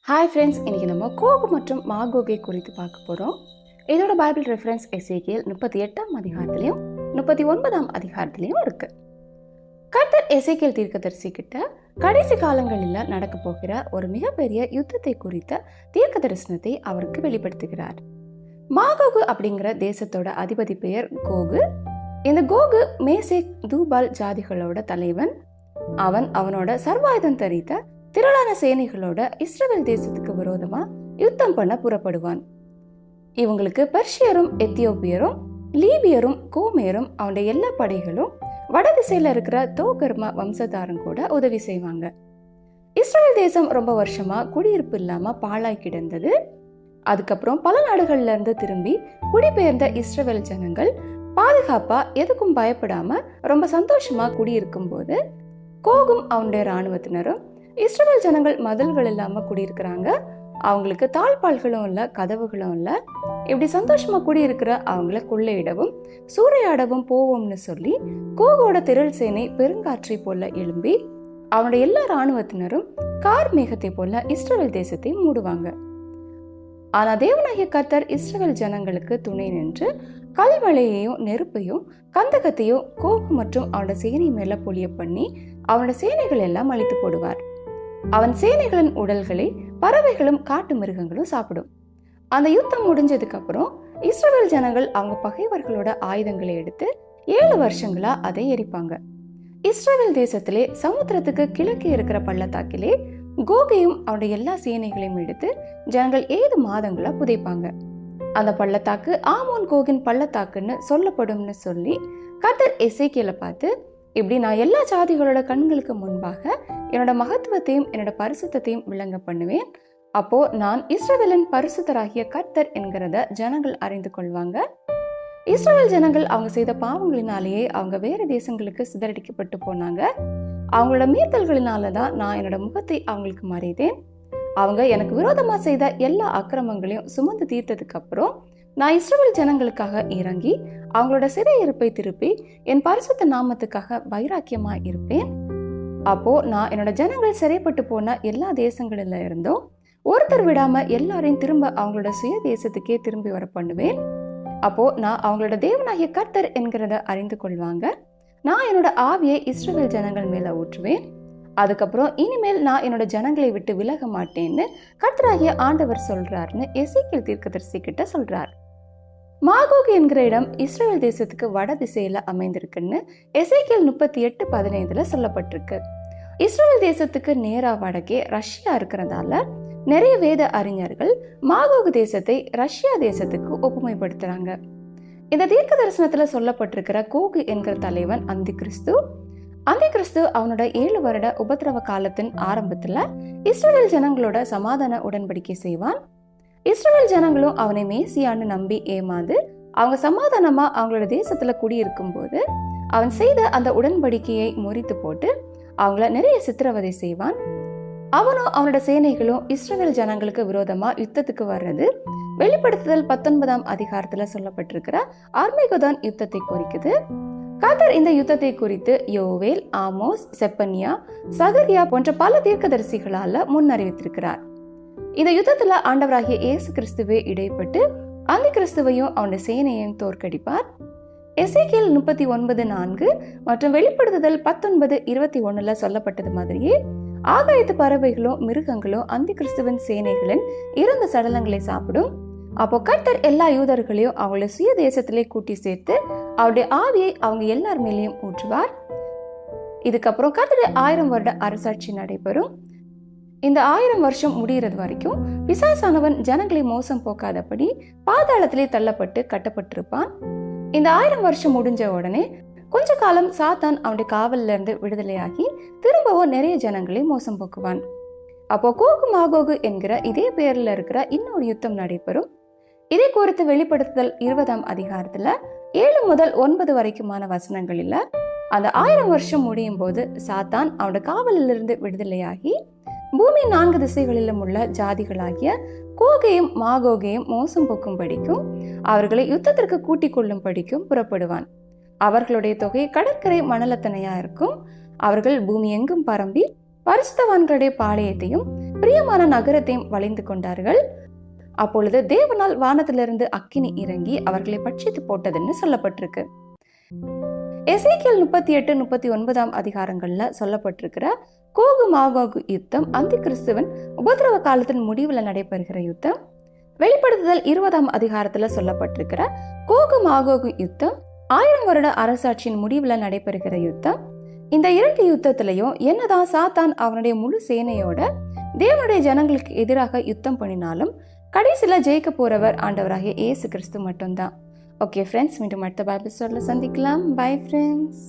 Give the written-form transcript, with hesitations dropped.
Hi friends, இன்றைக்கி நம்ம Coco மற்றும் மாகோகை குறித்து பார்க்க போகிறோம். இதோட பைபிள் ரெஃபரன்ஸ் எசேக்கியேல் 38ஆம் அதிகாரத்திலையும் 39ஆம் அதிகாரத்திலையும் இருக்குது. கர்த்தர் எசேக்கியேல் தீர்க்கதரிசி கிட்ட கடைசி காலங்களில் நடக்க போகிற ஒரு மிகப்பெரிய யுத்தத்தை குறித்த தீர்க்க தரிசனத்தை அவருக்கு வெளிப்படுத்துகிறார். மாகோகு அப்படிங்கிற தேசத்தோட அதிபதி பெயர் கோகு. இந்த கோகு மேசேக் தூபால் ஜாதிகளோட தலைவன். அவனோட சர்வாயுதம் தரித்த திரளான சேனைகளோட இஸ்ரவேல் தேசத்துக்கு விரோதமா யுத்தம் பண்ண புறப்படுவான். இவங்களுக்கு பெர்ஷியரும் எத்தியோப்பியரும் லீபியரும் கோமேரும் அவனுடைய எல்லா படைகளும் வடதிசையில இருக்கிற தோகர்மா வம்சத்தாரும் கூட உதவி செய்வாங்க. இஸ்ரவேல் தேசம் ரொம்ப வருஷமா குடியிருப்பு இல்லாம பாழாய் கிடந்தது. அதுக்கப்புறம் பல நாடுகள்ல இருந்து திரும்பி குடிபெயர்ந்த இஸ்ரவேல் ஜனங்கள் பாதுகாப்பா எதுக்கும் பயப்படாம ரொம்ப சந்தோஷமா குடியிருக்கும் போது கோகும் அவனுடைய இராணுவத்தினரும் இஸ்ரவேல் ஜனங்கள் மதில்கள் இல்லாம குடியிருக்கிறாங்க, அவங்களுக்கு தாழ்பால்களும் இல்ல, கதவுகளும் இல்ல, இப்படி சந்தோஷமா குடியிருக்கிற அவங்கள கொள்ளையிடவும் சூறையாடவும் போவோம்னு சொல்லி கோகோட திரள் சேனை பெருங்காற்றை போல எழும்பி அவனுடைய எல்லா இராணுவத்தினரும் கார் மேகத்தை போல இஸ்ரவேல் தேசத்தை மூடுவாங்க. ஆனா தேவனாகிய கர்த்தர் இஸ்ரவேல் ஜனங்களுக்கு துணை நின்று கல்மழையையும் நெருப்பையும் கந்தகத்தையும் கோகு மற்றும் அவனோட சேனை மேல பொழிய பண்ணி அவனோட சேனைகள் எல்லாம் அழித்து போடுவார். அவன் சேனைகளின் உடல்களை பறவைகளும் காட்டு மிருகங்களும் சாப்பிடும். அந்த யுத்தம் முடிஞ்சதுக்கு அப்புறம் இஸ்ரவேல் ஜனங்கள் அவங்க பகைவர்களோட ஆயுதங்களை எடுத்து 7 வருஷங்களா அதை எரிப்பாங்க. இஸ்ரவேல் தேசத்திலே சமுத்திரத்துக்கு கிழக்கே இருக்கிற பள்ளத்தாக்கிலே கோகையும் அவனுடைய எல்லா சேனைகளையும் எடுத்து ஜனங்கள் 7 மாதங்களா புதைப்பாங்க. அந்த பள்ளத்தாக்கு ஆமோன் கோகின் பள்ளத்தாக்குன்னு சொல்லப்படும்னு சொல்லி கர்த்தர் எசேக்கியேலை பார்த்து, இப்படி நான் எல்லா ஜாதிகளோட கண்களுக்கு முன்பாக என்னோட மகத்துவத்தையும் என்னோட பரிசுத்தத்தையும் விளங்க பண்ணுவேன். அப்போ நான் இஸ்ரவேலின் பரிசுத்தராகிய கர்த்தர் என்கிறத ஜனங்கள் அறிந்து கொள்வாங்க. இஸ்ரவேல் ஜனங்கள் அவங்க செய்த பாவங்களினாலேயே அவங்க வேற தேசங்களுக்கு சிதறடிக்கப்பட்டு போனாங்க. அவங்களோட மீறல்களினாலதான் நான் என்னோட முகத்தை அவங்களுக்கு மறைத்தேன். அவங்க எனக்கு விரோதமா செய்த எல்லா அக்கிரமங்களையும் சுமந்து தீர்த்ததுக்கு அப்புறம் நான் இஸ்ரவேல் ஜனங்களுக்காக இறங்கி அவங்களோட சிறையிருப்பை திருப்பி என் பரிசுத்த நாமத்துக்காக வைராக்கியமா இருப்பேன். அப்போ நான் என்னோட ஜனங்கள் சிறைப்பட்டு போன எல்லா தேசங்களில இருந்தும் ஒருத்தர் விடாம எல்லாரையும் திரும்ப அவங்களோட சுய தேசத்துக்கே திரும்பி வர பண்ணுவேன். அப்போ நான் அவங்களோட தேவனாகிய கர்த்தர் என்கிறத அறிந்து கொள்வாங்க. நான் என்னோட ஆவியை இஸ்ரவேல் ஜனங்கள் மேல ஊற்றுவேன். அதுக்கப்புறம் இனிமேல் நான் என்னோட ஜனங்களை விட்டு விலக மாட்டேன்னு கர்த்தராகிய ஆண்டவர் சொல்றாருன்னு எசேக்கியேல் தீர்க்கதரிசி கிட்ட சொல்றார். மாகோகு என்கிற இடம் இஸ்ரவேல் தேசத்துக்கு வட திசையில அமைந்திருக்குன்னு எசேக்கியேல் 38:15 சொல்லப்பட்டிருக்கு. இஸ்ரவேல் தேசத்துக்கு நேரா வடக்கே ரஷ்யா இருக்கிறதால நிறைய வேத அறிஞர்கள் மாகோகு தேசத்தை ரஷ்யா தேசத்துக்கு ஒப்புமைப்படுத்துறாங்க. இந்த தீர்க்க தரிசனத்துல சொல்லப்பட்டிருக்கிற கோகு என்கிற தலைவன் அந்தி கிறிஸ்து அவனோட 7 வருட உபத்திரவ காலத்தின் ஆரம்பத்துல இஸ்ரவேல் ஜனங்களோட சமாதான உடன்படிக்கை செய்வான். இஸ்ரவேல் ஜனங்களும் அவனை மேசியான்னு நம்பி ஏமாந்து அவங்க சமாதானமா அவங்களோட தேசத்துல குடியிருக்கும் போது அவன் செய்த அந்த உடன்படிக்கையை முறித்து போட்டு அவங்கள நிறைய சித்திரவதை செய்வான். அவனும் அவனோட சேனைகளும் இஸ்ரவேல் ஜனங்களுக்கு விரோதமா யுத்தத்துக்கு வர்றது வெளிப்படுத்துதல் 19ஆம் அதிகாரத்துல சொல்லப்பட்டிருக்கிற அர்மேகதோன் யுத்தத்தை குறிக்குது. கர்த்தர் இந்த யுத்தத்தை குறித்து யோவேல், ஆமோஸ், செப்பனியா, சகரியா போன்ற பல தீர்க்கதரிசிகளால முன்னறிவித்திருக்கிறார். இந்த யுத்தத்துல ஆண்டவராகிய இயேசு கிறிஸ்துவே இடைப்பட்டு அந்தி கிறிஸ்துவையும் அவனுடைய சேனையையும் தோற்கடிப்பார். எசேக்கியேல் 39:4 மற்றும் வெளிப்படுத்துதல் 19:21 சொல்லப்பட்டது மாதிரியே ஆகாயத்து பறவைகளும் மிருகங்களும் அந்தி கிறிஸ்துவின் சேனைகளின் இறந்த சடலங்களை சாப்பிடும். அப்போ கர்த்தர் எல்லா யூதர்களையும் அவங்களுடைய சுய தேசத்திலே கூட்டி சேர்த்து அவருடைய ஆவியை அவங்க எல்லார் மேலேயும் ஊற்றுவார். இதுக்கப்புறம் கர்த்தருடைய 1000 வருட அரசாட்சி நடைபெறும். இந்த 1000 வருஷம் முடிகிறது வரைக்கும் பிசாசானவன் ஜனங்களை மோசம் போக்காதபடி பாதாளத்திலே தள்ளப்பட்டு கட்டப்பட்டிருப்பான். இந்த 1000 வருஷம் முடிஞ்ச உடனே கொஞ்ச காலம் சாத்தான் அவனுடைய காவல்ல இருந்து விடுதலையாகி திரும்பவும் நிறைய ஜனங்களை மோசம் போக்குவான். அப்போ கோகு மாகோகு என்கிற இதே பெயர்ல இருக்கிற இன்னொரு யுத்தம் நடைபெறும். இதை குறித்து வெளிப்படுத்துதல் 20ஆம் அதிகாரத்துல 7 முதல் 9 வரைக்குமான வசனங்களில் அந்த 1000 வருஷம் முடியும் போது சாத்தான் அவனோட காவலிலிருந்து விடுதலையாகி பூமி 4 திசைகளிலும் உள்ள ஜாதிகளாகிய கோகையும் மாகோகையும் மோசம் போக்கும் படிக்கும் அவர்களை யுத்தத்திற்கு கூட்டிக் கொள்ளும் படிக்கும் புறப்படுவான். அவர்களுடைய தொகை கடற்கரை மணலத்தனையா இருக்கும். அவர்கள் பூமி எங்கும் பரம்பி பரிசுத்தவான்களுடைய பாளையத்தையும் பிரியமான நகரத்தையும் வளைந்து கொண்டார்கள். அப்பொழுது தேவனால் வானத்திலிருந்து அக்கினி இறங்கி அவர்களை பட்சித்து போட்டதுன்னு சொல்லப்பட்டிருக்கு. எசேக்கியேல் 38, 39 அதிகாரங்கள்ல சொல்லப்பட்டிருக்கிற கோகு மாகோகு யுத்தம் அந்தி கிறிஸ்துவின் உபதிரவ காலத்தின் முடிவுல நடைபெறுகிற யுத்தம். வெளிப்படுத்துதல் 20 அதிகாரத்துல சொல்லப்பட்டிருக்கிற கோகு மாகோகு யுத்தம் 1000 வருட அரசாட்சியின் முடிவுல நடைபெறுகிற யுத்தம். இந்த 2 யுத்தத்திலையும் என்னதான் சாத்தான் அவனுடைய முழு சேனையோட தேவனுடைய ஜனங்களுக்கு எதிராக யுத்தம் பண்ணினாலும் கடைசியில ஜெயிக்க போறவர் ஆண்டவராகிய இயேசு கிறிஸ்து மட்டும்தான். ஓகே ஃப்ரெண்ட்ஸ், மீண்டும் அடுத்த பைபிள் ஸ்டோரியில் சந்திக்கலாம். Bye friends.